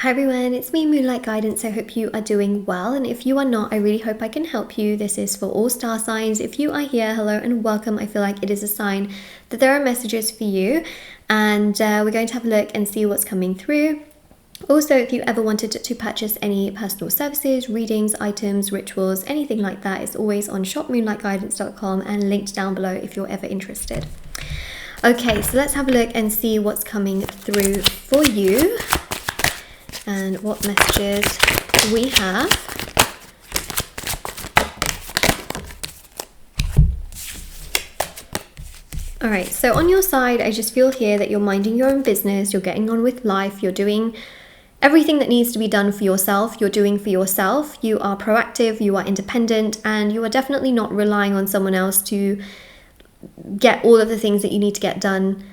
Hi everyone, it's me, Moonlight Guidance. I hope you are doing well, and if you are not, I really hope I can help you. This is for all star signs. If you are here, hello and welcome. I feel like it is a sign that there are messages for you, and we're going to have a look and see what's coming through. Also, if you ever wanted to purchase any personal services, readings, items, rituals, anything like that, it's always on shopmoonlightguidance.com and linked down below if you're ever interested. Okay, so let's have a look and see what's coming through for you and what messages we have. All right, so on your side, I just feel here that you're minding your own business, you're getting on with life, you're doing everything that needs to be done for yourself, you're doing for yourself, you are proactive, you are independent, and you are definitely not relying on someone else to get all of the things that you need to get done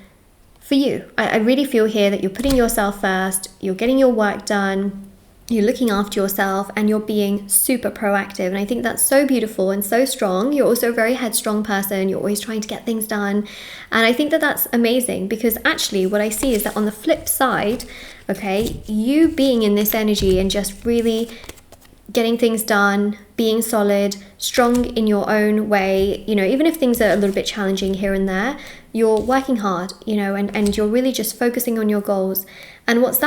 for you. I really feel here that you're putting yourself first, you're getting your work done, you're looking after yourself, and you're being super proactive. And I think that's so beautiful and so strong. You're also a very headstrong person. You're always trying to get things done. And I think that that's amazing, because actually what I see is that on the flip side, okay, you being in this energy and just really getting things done, being solid, strong in your own way, you know, even if things are a little bit challenging here and there, you're working hard, you know, and you're really just focusing on your goals. And what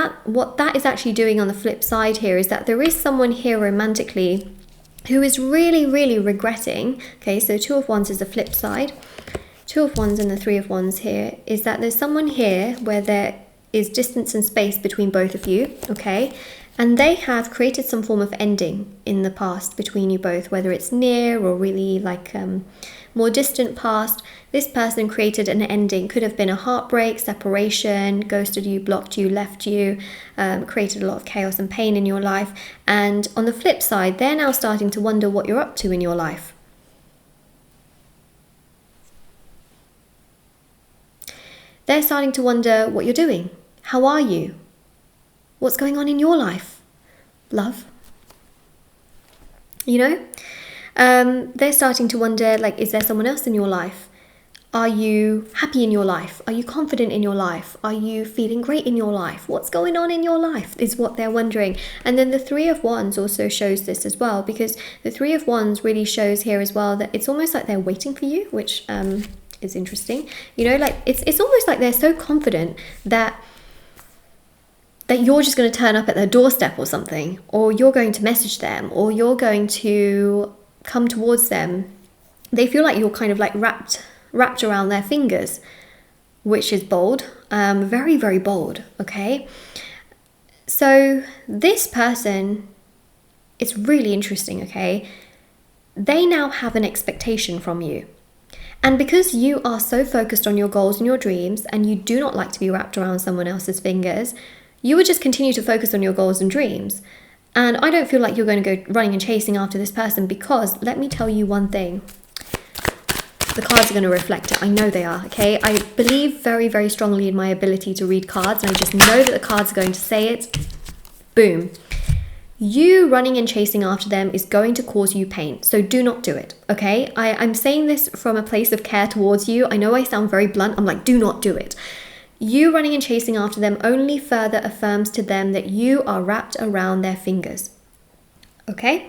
that is actually doing on the flip side here is that there is someone here romantically who is really, really regretting. Okay, so Two of Wands is the flip side. Two of Wands and the Three of Wands here is that there's someone here where there is distance and space between both of you, okay? And they have created some form of ending in the past between you both, whether it's near or really like more distant past. This person created an ending. Could have been a heartbreak, separation, ghosted you, blocked you, left you, created a lot of chaos and pain in your life. And on the flip side, they're now starting to wonder what you're up to in your life. They're starting to wonder what you're doing. How are you? What's going on in your life? Love? You know? They're starting to wonder, like, is there someone else in your life? Are you happy in your life? Are you confident in your life? Are you feeling great in your life? What's going on in your life is what they're wondering. And then the Three of Wands also shows this as well, because the Three of Wands really shows here as well that it's almost like they're waiting for you, which is interesting. You know, like it's almost like they're so confident that you're just going to turn up at their doorstep or something, or you're going to message them, or you're going to come towards them. They feel like you're kind of like wrapped around their fingers, which is bold, very, very bold, okay? So this person, it's really interesting, okay? They now have an expectation from you. And because you are so focused on your goals and your dreams, and you do not like to be wrapped around someone else's fingers, you would just continue to focus on your goals and dreams. And I don't feel like you're going to go running and chasing after this person, because let me tell you one thing. The cards are going to reflect it. I know they are, okay? I believe very, very strongly in my ability to read cards, and I just know that the cards are going to say it. Boom. You running and chasing after them is going to cause you pain, so do not do it, okay? I'm saying this from a place of care towards you. I know I sound very blunt. I'm like, do not do it. You running and chasing after them only further affirms to them that you are wrapped around their fingers, okay?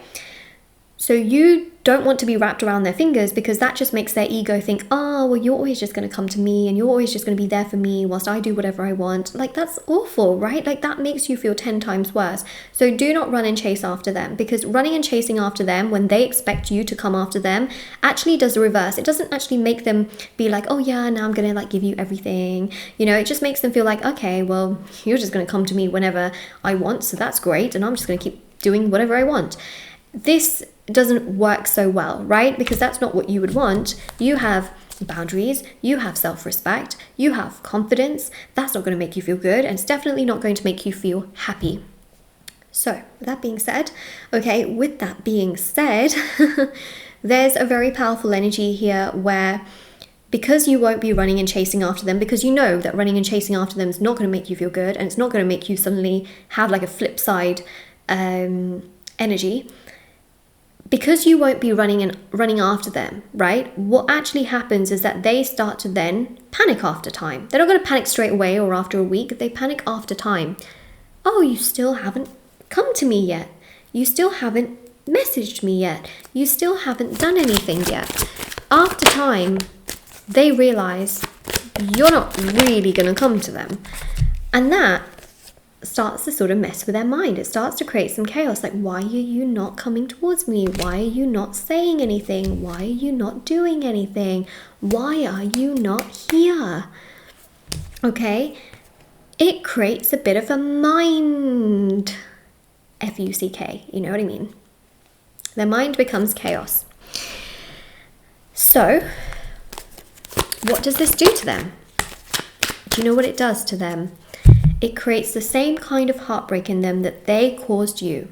So you don't want to be wrapped around their fingers, because that just makes their ego think, oh, well, you're always just going to come to me, and you're always just going to be there for me whilst I do whatever I want. Like, that's awful, right? Like, that makes you feel 10 times worse. So do not run and chase after them, because running and chasing after them when they expect you to come after them actually does the reverse. It doesn't actually make them be like, oh yeah, now I'm going to like give you everything. You know, it just makes them feel like, okay, well, you're just going to come to me whenever I want, so that's great, and I'm just going to keep doing whatever I want. This doesn't work so well, right? Because that's not what you would want. You have boundaries, you have self-respect, you have confidence. That's not going to make you feel good, and it's definitely not going to make you feel happy. So, with that being said, there's a very powerful energy here where, because you won't be running and chasing after them, because you know that running and chasing after them is not going to make you feel good, and it's not going to make you suddenly have like a flip side energy. Because you won't be running after them, right? What actually happens is that they start to then panic after time. They're not going to panic straight away or after a week. They panic after time. oh, you still haven't come to me yet. You still haven't messaged me yet. You still haven't done anything yet. After time, they realize you're not really going to come to them. And that starts to sort of mess with their mind. It starts to create some chaos. Like, why are you not coming towards me? Why are you not saying anything? Why are you not doing anything? Why are you not here? Okay? It creates a bit of a mind F-U-C-K. You know what I mean? Their mind becomes chaos. So, what does this do to them? Do you know what it does to them? It creates the same kind of heartbreak in them that they caused you.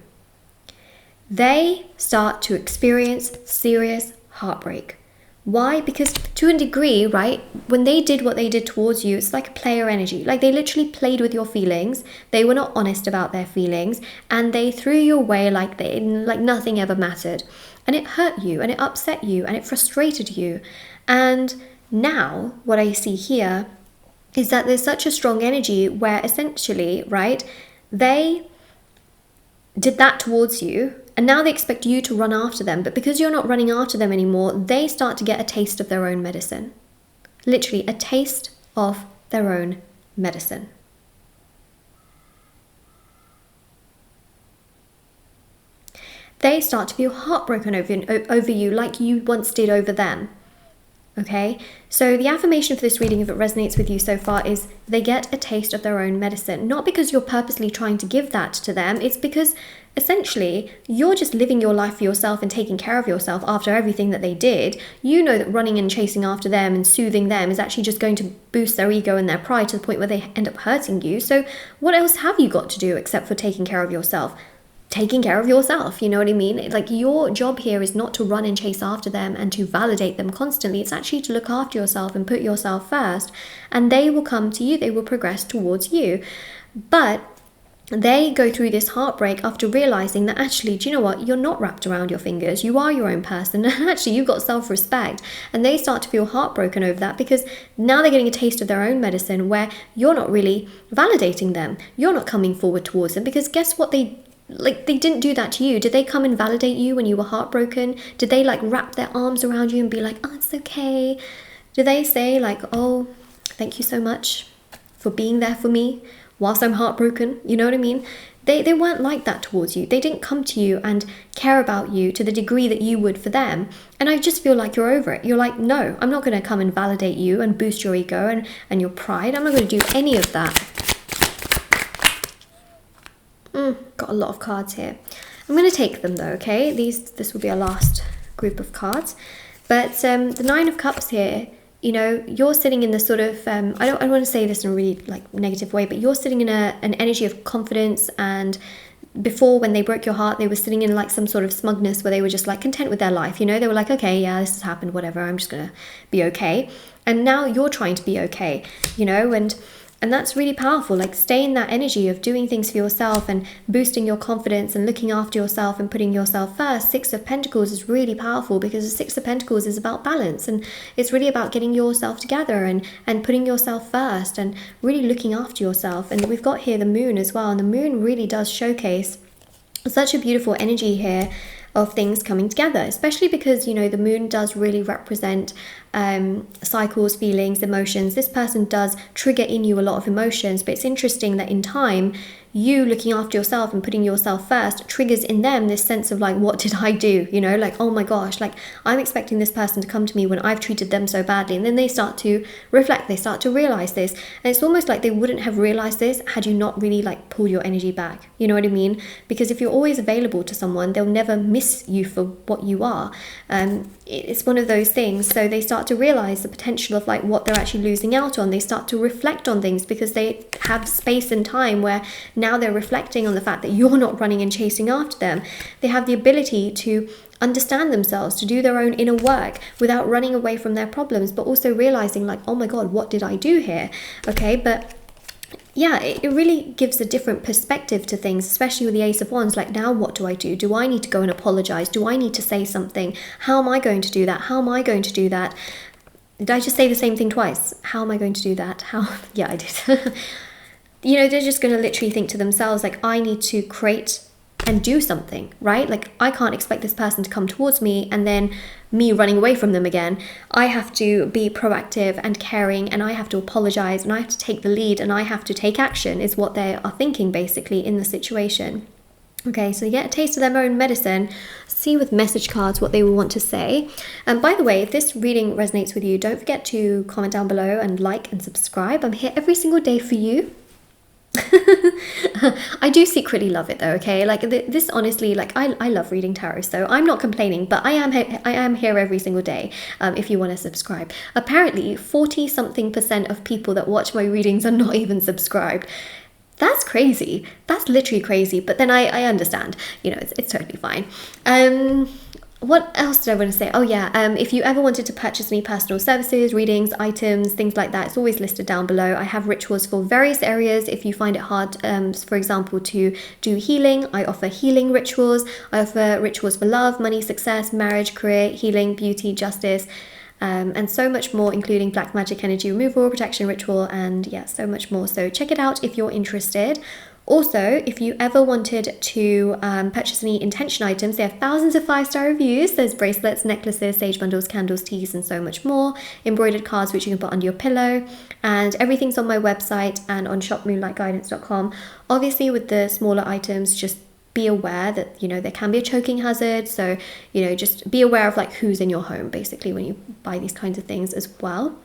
They start to experience serious heartbreak. Why? Because to a degree, right, when they did what they did towards you, it's like a player energy. Like, they literally played with your feelings. They were not honest about their feelings, and they threw you away like nothing ever mattered. And it hurt you, and it upset you, and it frustrated you. And now what I see here is that there's such a strong energy where essentially, right, they did that towards you, and now they expect you to run after them. But because you're not running after them anymore, they start to get a taste of their own medicine. Literally, a taste of their own medicine. They start to feel heartbroken over you like you once did over them. Okay, so the affirmation for this reading, if it resonates with you so far, is they get a taste of their own medicine. Not because you're purposely trying to give that to them. It's because essentially you're just living your life for yourself and taking care of yourself after everything that they did. You know that running and chasing after them and soothing them is actually just going to boost their ego and their pride to the point where they end up hurting you. So what else have you got to do except for taking care of yourself? Taking care of yourself, you know what I mean? Like, your job here is not to run and chase after them and to validate them constantly. It's actually to look after yourself and put yourself first, and they will come to you, they will progress towards you. But they go through this heartbreak after realizing that actually, do you know what? You're not wrapped around your fingers. You are your own person, and actually you've got self-respect. And they start to feel heartbroken over that because now they're getting a taste of their own medicine where you're not really validating them. You're not coming forward towards them, because guess what they didn't do that to you. Did they come and validate you when you were heartbroken? Did they wrap their arms around you and be like, oh, it's okay? Did they say oh, thank you so much for being there for me whilst I'm heartbroken? You know what I mean? They weren't like that towards you. They didn't come to you and care about you to the degree that you would for them. And I just feel like you're over it. You're like, no, I'm not going to come and validate you and boost your ego and your pride. I'm not going to do any of that. Got a lot of cards here. I'm going to take them though, okay? This will be our last group of cards. But the Nine of Cups here, you know, you're sitting in the sort of, I don't want to say this in a really negative way, but you're sitting in an energy of confidence. And before, when they broke your heart, they were sitting in some sort of smugness where they were just content with their life. You know, they were like, okay, yeah, this has happened, whatever, I'm just going to be okay. And now you're trying to be okay, you know, and that's really powerful. Stay in that energy of doing things for yourself and boosting your confidence and looking after yourself and putting yourself first. Six of Pentacles is really powerful because the Six of Pentacles is about balance, and it's really about getting yourself together and putting yourself first and really looking after yourself. And we've got here the Moon as well, and the Moon really does showcase such a beautiful energy here of things coming together, especially because, you know, the Moon does really represent cycles, feelings, emotions. This person does trigger in you a lot of emotions, but it's interesting that in time, you looking after yourself and putting yourself first triggers in them this sense of what did I do? You know, oh my gosh, I'm expecting this person to come to me when I've treated them so badly. And then they start to reflect, they start to realize this. And it's almost like they wouldn't have realized this had you not really pulled your energy back. You know what I mean? Because if you're always available to someone, they'll never miss you for what you are. It's one of those things. So they start to realize the potential of what they're actually losing out on. They start to reflect on things because they have space and time where now they're reflecting on the fact that you're not running and chasing after them. They have the ability to understand themselves, to do their own inner work without running away from their problems, but also realizing oh my God, what did I do here? Okay, but yeah, it really gives a different perspective to things, especially with the Ace of Wands. Now what do I do? Do I need to go and apologize? Do I need to say something? How am I going to do that? How am I going to do that? Did I just say the same thing twice? How am I going to do that? Yeah, I did. you know, they're just going to literally think to themselves, like, I need to create and do something, right? Like, I can't expect this person to come towards me and then me running away from them again. I have to be proactive and caring, and I have to apologize, and I have to take the lead, and I have to take action, is what they are thinking basically in the situation. Okay, so you get a taste of their own medicine. See with message cards what they will want to say. And by the way, if this reading resonates with you, don't forget to comment down below and like and subscribe. I'm here every single day for you. I do secretly love it though, okay? Like this, honestly, like I love reading tarot, so I'm not complaining, but I am here every single day. If you want to subscribe. Apparently 40-something% of people that watch my readings are not even subscribed. That's crazy. That's literally crazy. But then I understand, you know, it's totally fine. What else did I want to say? Oh yeah, if you ever wanted to purchase me personal services, readings, items, things like that, it's always listed down below. I have rituals for various areas. If you find it hard, for example, to do healing, I offer healing rituals. I offer rituals for love, money, success, marriage, career, healing, beauty, justice, and so much more, including black magic energy removal, protection ritual, and yeah, so much more. So check it out if you're interested. Also, if you ever wanted to purchase any intention items, they have thousands of 5-star reviews. There's bracelets, necklaces, sage bundles, candles, teas, and so much more. Embroidered cards which you can put under your pillow. And everything's on my website and on shopmoonlightguidance.com. Obviously, with the smaller items, just be aware that, you know, there can be a choking hazard. So, you know, just be aware of like who's in your home, basically, when you buy these kinds of things as well.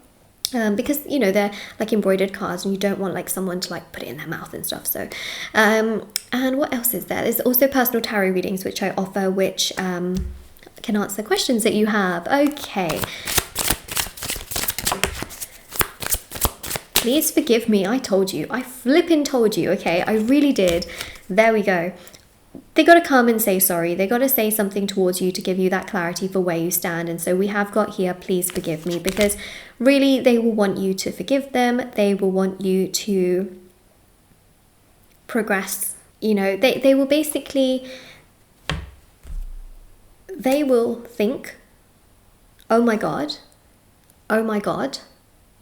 Because, you know, they're like embroidered cards and you don't want like someone to like put it in their mouth and stuff. So and what else is there? There's also personal tarot readings which I offer, which can answer questions that you have. Okay, please forgive me. I told you, I flipping told you. Okay, I really did. There we go. They got to come and say sorry. They got to say something towards you to give you that clarity for where you stand. And so we have got here, please forgive me, because really they will want you to forgive them. They will want you to progress. You know, they will basically, they will think, oh my God,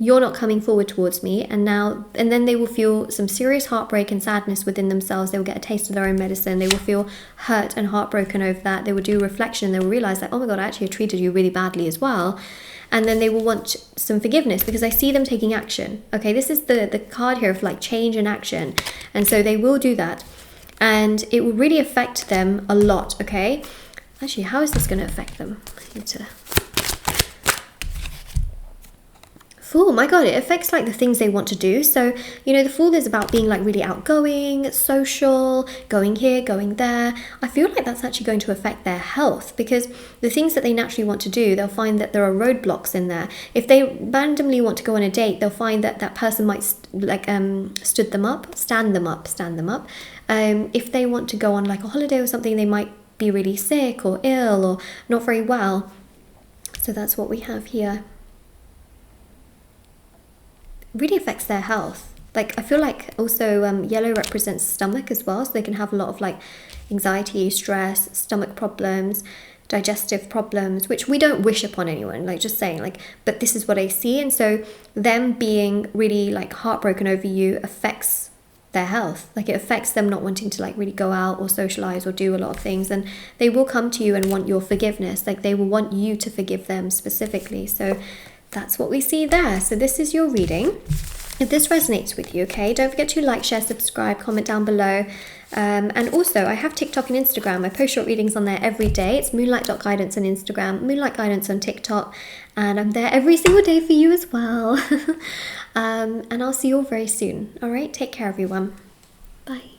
you're not coming forward towards me. And then they will feel some serious heartbreak and sadness within themselves. They will get a taste of their own medicine. They will feel hurt and heartbroken over that. They will do reflection. They will realize that, oh my God, I actually treated you really badly as well. And then they will want some forgiveness, because I see them taking action. Okay, this is the card here of like change and action. And so they will do that. And it will really affect them a lot, okay? Actually, how is this going to affect them? I need to... Fool, my God, it affects like the things they want to do. So, you know, the Fool is about being like really outgoing, social, going here, going there. I feel like that's actually going to affect their health, because the things that they naturally want to do, they'll find that there are roadblocks in there. If they randomly want to go on a date, they'll find that that person might stand them up. If they want to go on like a holiday or something, they might be really sick or ill or not very well. So that's what we have here. Really affects their health. Like, I feel like also yellow represents stomach as well, so they can have a lot of like anxiety, stress, stomach problems, digestive problems, which we don't wish upon anyone, like just saying, like, but this is what I see. And so them being really like heartbroken over you affects their health. Like, it affects them not wanting to like really go out or socialize or do a lot of things, and they will come to you and want your forgiveness. Like, they will want you to forgive them specifically. So that's what we see there. So this is your reading. If this resonates with you, okay, don't forget to like, share, subscribe, comment down below. And also, I have TikTok and Instagram. I post short readings on there every day. It's moonlight.guidance on Instagram, Moonlight Guidance on TikTok. And I'm there every single day for you as well. And I'll see you all very soon. All right, take care, everyone. Bye.